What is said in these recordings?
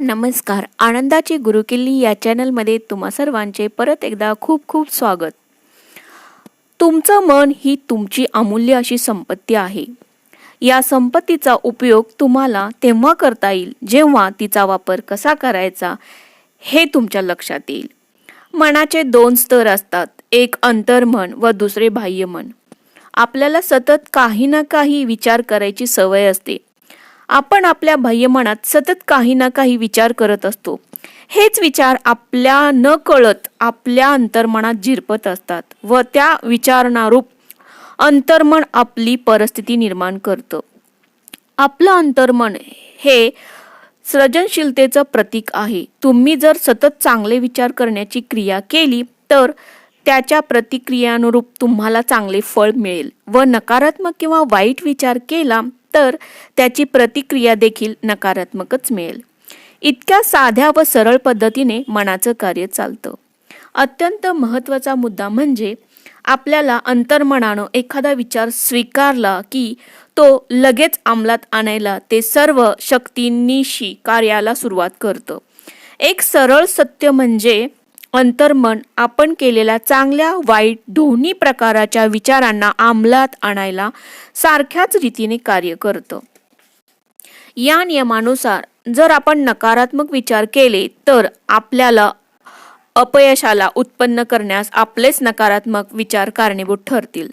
नमस्कार. आनंदाची गुरुकिल्ली या चॅनलमध्ये तुम्हा सर्वांचे परत एकदा खूप खूप स्वागत. तुमचं मन ही तुमची अमूल्य अशी संपत्ती आहे. या संपत्तीचा उपयोग तुम्हाला तेव्हा करता येईल जेव्हा तिचा वापर कसा करायचा हे तुमच्या लक्षात येईल. मनाचे दोन स्तर असतात, एक अंतर्मन व दुसरे बाह्यमन. आपल्याला सतत काही ना काही विचार करायची सवय असते. आपण आपल्या बाह्यमनात सतत काही ना काही विचार करत असतो. हेच विचार आपल्या न कळत आपल्या अंतर्मनात झिरपत असतात व त्या विचारणारूप अंतर्मन आपली परिस्थिती निर्माण करतं. आपलं अंतर्मन हे सृजनशीलतेचं प्रतीक आहे. तुम्ही जर सतत चांगले विचार करण्याची क्रिया केली तर त्याच्या प्रतिक्रियानुरूप तुम्हाला चांगले फळ मिळेल व नकारात्मक किंवा वाईट विचार केला तर त्याची प्रतिक्रिया देखील नकारात्मकच मिळेल. इतक्या साध्या व सरळ पद्धतीने मनाचं कार्य चालतं. अत्यंत महत्त्वाचा मुद्दा म्हणजे आपल्याला अंतर्मनानं एखादा विचार स्वीकारला की तो लगेच अंमलात आणायला ते सर्व शक्तीनिशी कार्याला सुरुवात करतं. एक सरळ सत्य म्हणजे अंतर्मन आपण केलेल्या चांगल्या वाईट दोन्ही प्रकारच्या विचारांना अंमलात आणायला सारख्याच रीतीने कार्य करतं. या नियमानुसार जर आपण नकारात्मक विचार केले तर आपल्याला अपयशाला उत्पन्न करण्यास आपलेच नकारात्मक विचार कारणीभूत ठरतील.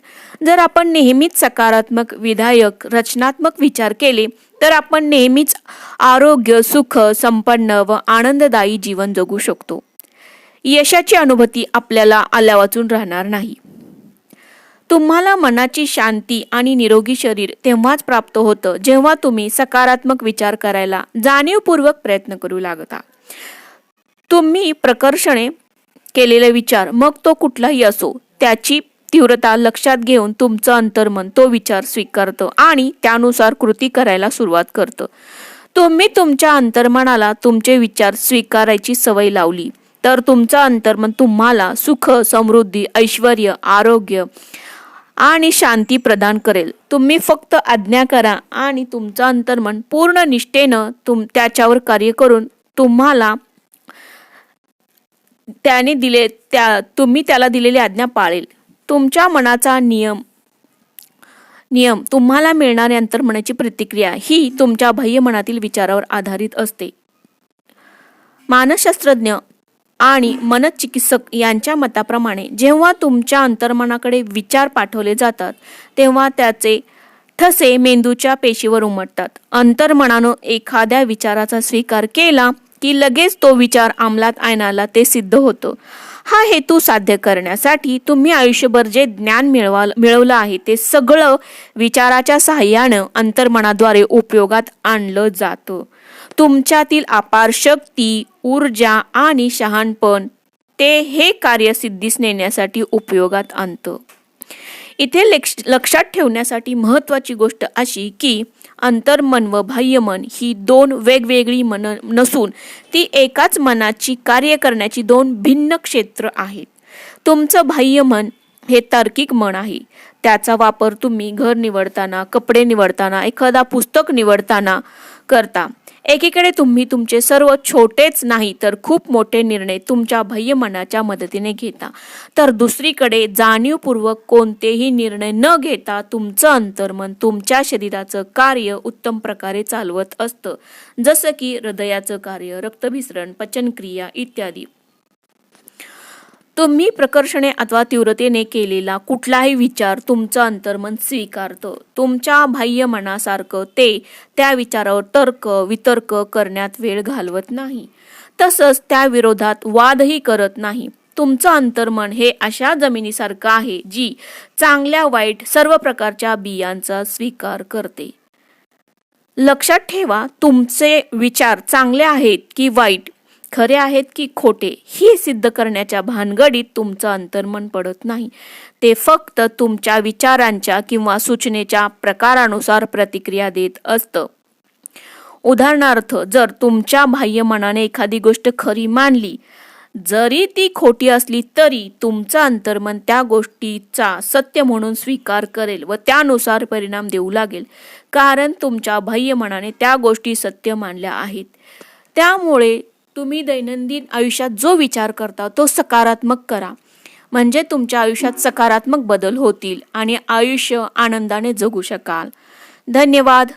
जर आपण नेहमीच सकारात्मक, विधायक, रचनात्मक विचार केले तर आपण नेहमीच आरोग्य, सुख, संपन्न व आनंददायी जीवन जगू शकतो. यशाची अनुभूती आपल्याला आल्यावाचून राहणार नाही. तुम्हाला मनाची शांती आणि निरोगी शरीर तेव्हाच प्राप्त होतं जेव्हा तुम्ही सकारात्मक विचार करायला जाणीवपूर्वक प्रयत्न करू लागता. तुम्ही प्रकर्षाने केलेले विचार, मग तो कुठलाही असो, त्याची तीव्रता लक्षात घेऊन तुमचं अंतर्मन तो विचार स्वीकारतं आणि त्यानुसार कृती करायला सुरुवात करतं. तुम्ही तुमच्या अंतर्मनाला तुमचे विचार स्वीकारायची सवय लावली तर तुमचं अंतर्मन तुम्हाला सुख, समृद्धी, ऐश्वर्य, आरोग्य आणि शांती प्रदान करेल. तुम्ही फक्त आज्ञा करा आणि तुमचं अंतर्मन पूर्ण निष्ठेनं त्याच्यावर कार्य करून तुम्हाला तुम्ही त्याला दिलेली आज्ञा पाळेल. तुमच्या मनाचा नियम तुम्हाला मिळणारी अंतर्मनाची प्रतिक्रिया ही तुमच्या बाह्यमनातील विचारावर आधारित असते. मानसशास्त्रज्ञ आणि मनचिकित्सक यांच्या मताप्रमाणे जेव्हा तुमच्या अंतर्मनाकडे विचार पाठवले जातात तेव्हा त्याचे ठसे मेंदूच्या पेशीवर उमटतात. अंतर्मनानं एखाद्या विचाराचा स्वीकार केला की लगेच तो विचार अंमलात आणायला ते सिद्ध होतं. हा हेतू साध्य करण्यासाठी तुम्ही आयुष्यभर जे ज्ञान मिळवलं आहे ते सगळं विचाराच्या साहाय्यानं अंतर्मनाद्वारे उपयोगात आणलं जातं. तुमच्यातील अपार शक्ती, ऊर्जा आणि शहाणपण ते हे कार्य सिद्धीस नेण्यासाठी उपयोगात आणतं. इथे लक्षात ठेवण्यासाठी महत्त्वाची गोष्ट अशी की अंतर्मन व बाह्यमन ही दोन वेगवेगळी मन नसून ती एकाच मनाची कार्य करण्याची दोन भिन्न क्षेत्र आहेत. तुमचं बाह्यमन हे तार्किक मन आहे. त्याचा वापर तुम्ही घर निवडताना, कपडे निवडताना, एखादा पुस्तक निवडताना करता. एकीकडे तुम्ही तुमचे सर्व छोटेच नाही तर खूप मोठे निर्णय तुमच्या बाह्यमनाच्या मदतीने घेता, तर दुसरीकडे जाणीवपूर्वक कोणतेही निर्णय न घेता तुमचं अंतर्मन तुमच्या शरीराचं कार्य उत्तम प्रकारे चालवत असतं, जसं की हृदयाचं कार्य, रक्तभिसरण, पचनक्रिया इत्यादी. तुम्ही प्रकर्षाने अथवा तीव्रतेने केलेला कुठलाही विचार तुमचं अंतर्मन स्वीकारतं. तुमच्या बाह्यमनासारखं ते त्या विचारावर तर्क वितर्क करण्यात वेळ घालवत नाही, तसंच त्या विरोधात वादही करत नाही. तुमचं अंतर्मन हे अशा जमिनीसारखं आहे जी चांगल्या वाईट सर्व प्रकारच्या बियांचा स्वीकार करते. लक्षात ठेवा, तुमचे विचार चांगले आहेत की वाईट, खरे आहेत की खोटे हे सिद्ध करण्याच्या भानगडीत तुमचं अंतर्मन पडत नाही. ते फक्त तुमच्या विचारांच्या किंवा सूचनेच्या प्रकारानुसार प्रतिक्रिया देत असतं. उदाहरणार्थ, जर तुमच्या बाह्यमनाने एखादी गोष्ट खरी मानली, जरी ती खोटी असली तरी तुमचं अंतर्मन त्या गोष्टीचा सत्य म्हणून स्वीकार करेल व त्यानुसार परिणाम देऊ लागेल, कारण तुमच्या बाह्यमनाने त्या गोष्टी सत्य मानल्या आहेत. त्यामुळे तुम्ही दैनंदिन आयुष्यात जो विचार करता तो सकारात्मक करा, म्हणजे तुमच्या आयुष्यात सकारात्मक बदल होतील आणि आयुष्य आनंदाने जगू शकाल. धन्यवाद.